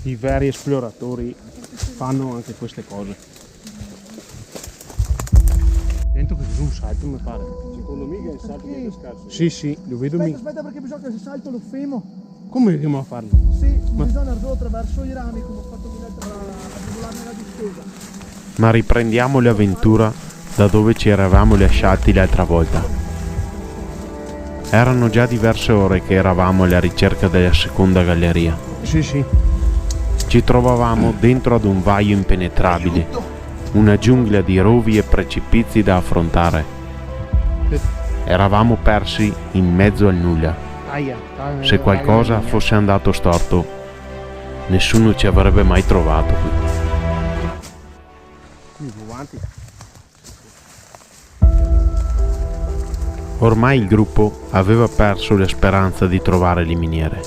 I veri esploratori fanno anche queste cose. Dentro che c'è un salto, mi pare. Secondo me che è il salto che è scarso. Sì, sì, lo vedo. Aspetta, perché bisogna che se salto lo femo. Come riusciamo a farlo? Sì, bisogna andare attraverso i rami come ho fatto a volarmi la discesa. Ma riprendiamo l'avventura da dove ci eravamo lasciati l'altra volta. Erano già diverse ore che eravamo alla ricerca della seconda galleria. Sì, sì. Ci trovavamo dentro ad un vaio impenetrabile, una giungla di rovi e precipizi da affrontare. Eravamo persi in mezzo al nulla. Se qualcosa fosse andato storto, nessuno ci avrebbe mai trovato qui. Ormai il gruppo aveva perso la speranza di trovare le miniere.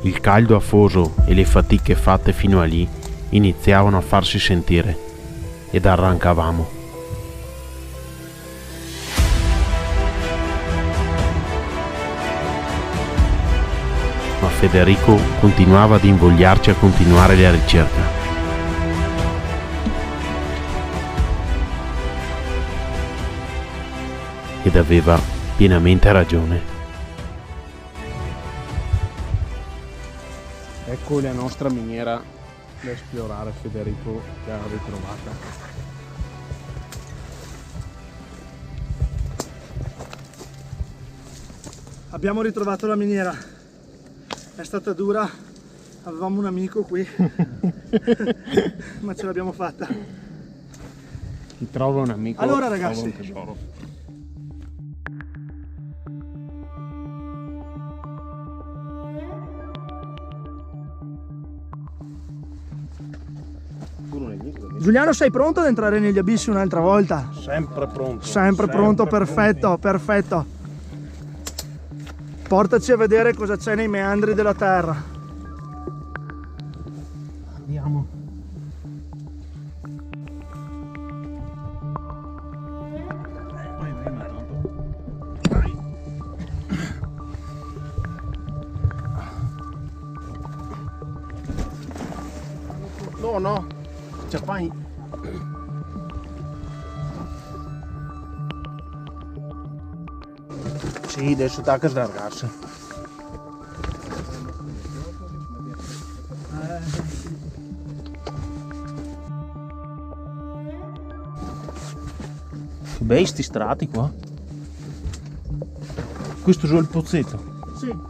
Il caldo afoso e le fatiche fatte fino a lì iniziavano a farsi sentire ed arrancavamo. Ma Federico continuava ad invogliarci a continuare la ricerca. Ed aveva pienamente ragione. Ecco la nostra miniera da esplorare, Federico che ha ritrovata. Abbiamo ritrovato la miniera. È stata dura, avevamo un amico qui, ma ce l'abbiamo fatta. Chi trova un amico, allora trova ragazzi, un tesoro. Giuliano, sei pronto ad entrare negli abissi un'altra volta? Sempre pronto. Sempre pronto, perfetto, perfetto. Portaci a vedere cosa c'è nei meandri della terra. Andiamo. No, c'è fai. Sì, adesso tacca a slargarsi. Che bei sti strati qua. Questo è solo il pozzetto. Sì.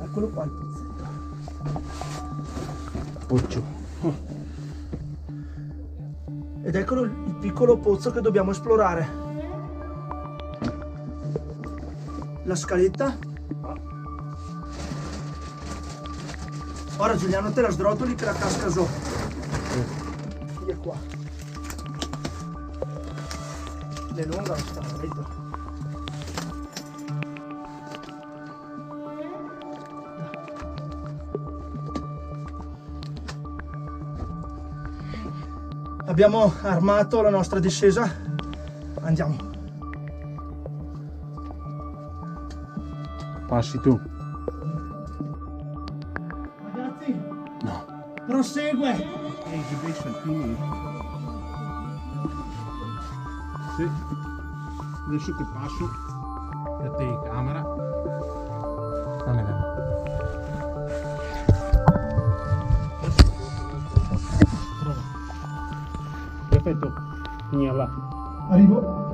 Eccolo qua il pozzetto. Occhio. Ed eccolo il piccolo pozzo che dobbiamo esplorare. La scaletta. Ora Giuliano te la sdrotoli che la casca sopra. Via qua. È lunga la scaletta. Abbiamo armato la nostra discesa, andiamo. Passi tu. Ragazzi, No. prosegue. Ehi, che bei saltini. Sì. Adesso che passo la telecamera. Perfetto, segnala. Arrivo.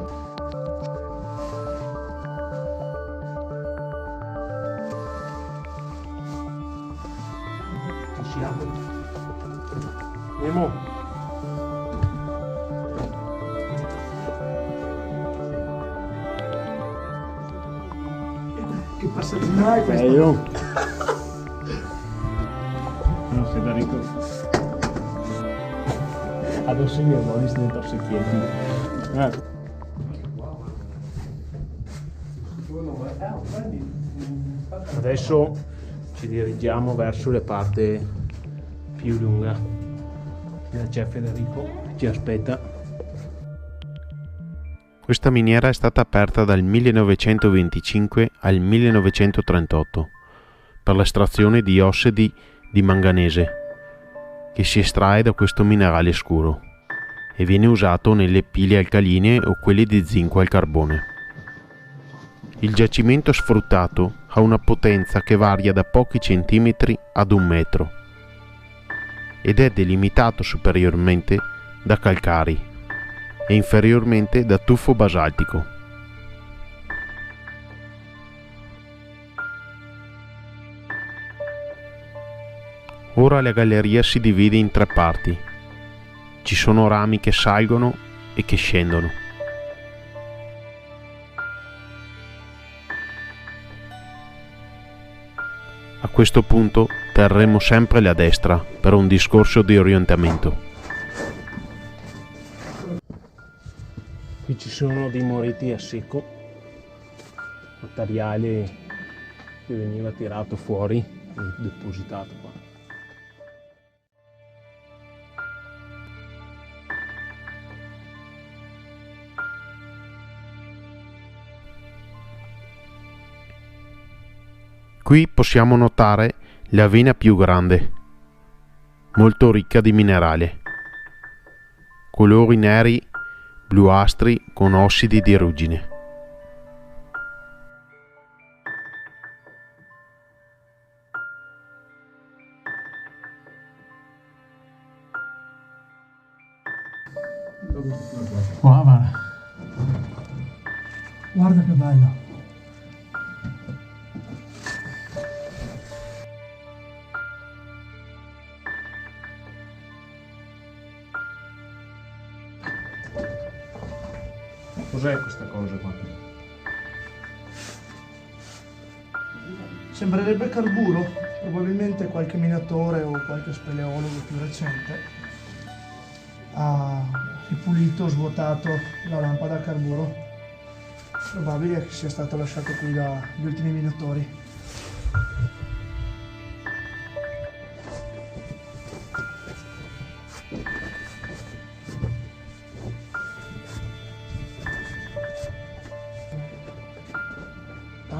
Ci siamo. Andiamo. Che passaggina è questa? Io. No, Federico. Adesso mi voglio dentro secchietti. Adesso ci dirigiamo verso la parte più lunga. C'è Federico che ci aspetta. Questa miniera è stata aperta dal 1925 al 1938 per l'estrazione di ossidi di manganese che si estrae da questo minerale scuro e viene usato nelle pile alcaline o quelle di zinco al carbone. Il giacimento sfruttato ha una potenza che varia da pochi centimetri ad 1 metro ed è delimitato superiormente da calcari e inferiormente da tufo basaltico. Ora la galleria si divide in 3 parti. Ci sono rami che salgono e che scendono. A questo punto terremo sempre la destra per un discorso di orientamento. Qui ci sono dei moreti a secco, materiale che veniva tirato fuori e depositato qua. Qui possiamo notare la vena più grande, molto ricca di minerale, colori neri, bluastri con ossidi di ruggine. Qua va. Guarda che bello. Cos'è questa cosa qua? Sembrerebbe carburo, probabilmente qualche minatore o qualche speleologo più recente ha ripulito, svuotato la lampada a carburo. Probabile che sia stato lasciato qui dagli ultimi minatori.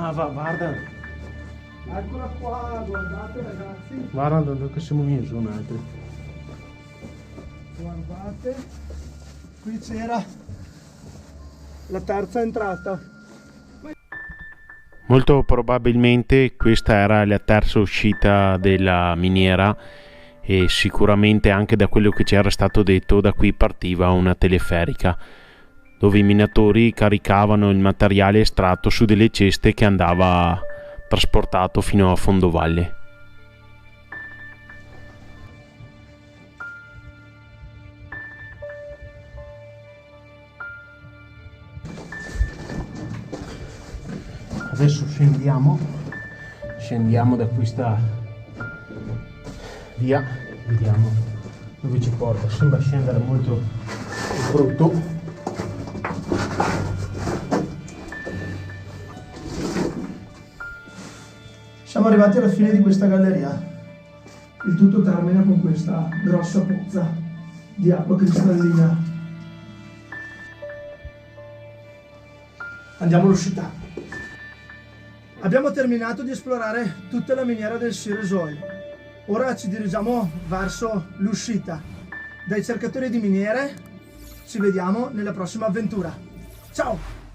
Ah, guarda. Eccola qua, guardate ragazzi. Guarda dove siamo messi un altro. Guardate, qui c'era la terza entrata. Molto probabilmente questa era la terza uscita della miniera e sicuramente anche da quello che ci era stato detto da qui partiva una teleferica dove i minatori caricavano il materiale estratto su delle ceste che andava trasportato fino a fondovalle. Adesso scendiamo da questa via, vediamo dove ci porta. Sembra scendere molto brutto. Siamo arrivati alla fine di questa galleria. Il tutto termina con questa grossa pozza di acqua cristallina. Andiamo all'uscita. Abbiamo terminato di esplorare tutta la miniera del Siresoil. Ora ci dirigiamo verso l'uscita. Dai cercatori di miniere ci vediamo nella prossima avventura. Ciao!